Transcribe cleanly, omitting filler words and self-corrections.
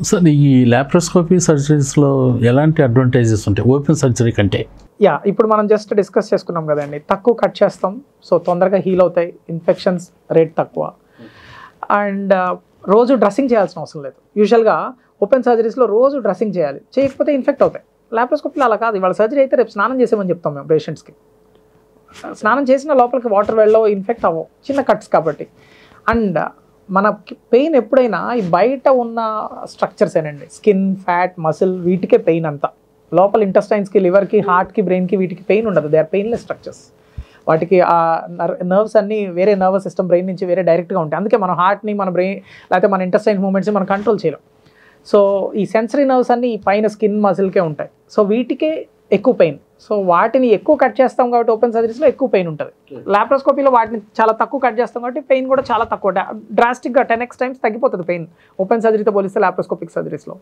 Sir ఈ laparoscopy సర్జరీస్లో ఎలాంటి advantages ఉంటాయి ఓపెన్ సర్జరీ కంటే? ఇప్పుడు మనం జస్ట్ డిస్కస్ చేసుకున్నాం కదండి, తక్కువ కట్ చేస్తాం, సో తొందరగా హీల్ అవుతాయి, ఇన్ఫెక్షన్స్ రేట్ తక్కువ, అండ్ రోజు డ్రెస్సింగ్ చేయాల్సిన అవసరం లేదు. యూజువల్గా ఓపెన్ సర్జరీస్లో రోజు డ్రెస్సింగ్ చేయాలి, చేయకపోతే ఇన్ఫెక్ట్ అవుతాయి. లాప్రోస్కోపీలో అలా కాదు, ఇవాళ సర్జరీ అయితే రేపు స్నానం చేసేమని చెప్తాం మేము పేషెంట్స్కి. స్నానం చేసిన లోపలికి వాటర్ వెళ్ళో ఇన్ఫెక్ట్ అవ్వవు, చిన్న కట్స్ కాబట్టి. అండ్ మన పెయిన్ ఎప్పుడైనా ఈ బయట ఉన్న స్ట్రక్చర్స్ ఏనండి, స్కిన్, ఫ్యాట్, మసిల్, వీటికే పెయిన్ అంతా. లోపల ఇంటెస్టైన్స్కి, లివర్కి, హార్ట్కి, బ్రెయిన్కి వీటికి పెయిన్ ఉండదు. They are painless structures. వాటికి ఆ నర్వ్స్ అన్నీ వేరే నర్వస్ సిస్టమ్ బ్రెయిన్ నుంచి వేరే డైరెక్ట్గా ఉంటాయి. అందుకే మన హార్ట్ని, మన బ్రెయిన్ లేకపోతే మన ఇంటెస్టైన్ మూమెంట్స్ని మనం కంట్రోల్ చేయలేం. సో ఈ సెన్సరీ నర్వ్స్ అన్నీ ఈ పైన స్కిన్, మసిల్కే ఉంటాయి. సో వీటికే ఎక్కువ పెయిన్. సో వాటిని ఎక్కువ కట్ చేస్తాం కాబట్టి ఓపెన్ సర్జరీస్లో ఎక్కువ పెయిన్ ఉంటుంది. లాప్రోస్కోపీలో వాటిని చాలా తక్కువ కట్ చేస్తాం కాబట్టి పెయిన్ కూడా చాలా తక్కువ, డ్రాస్టిక్గా 10x టైమ్స్ తగ్గిపోతుంది పెయిన్ ఓపెన్ సర్జరీతో పోలిస్తే లాప్రోస్కోపిక్ సర్జరీస్లో.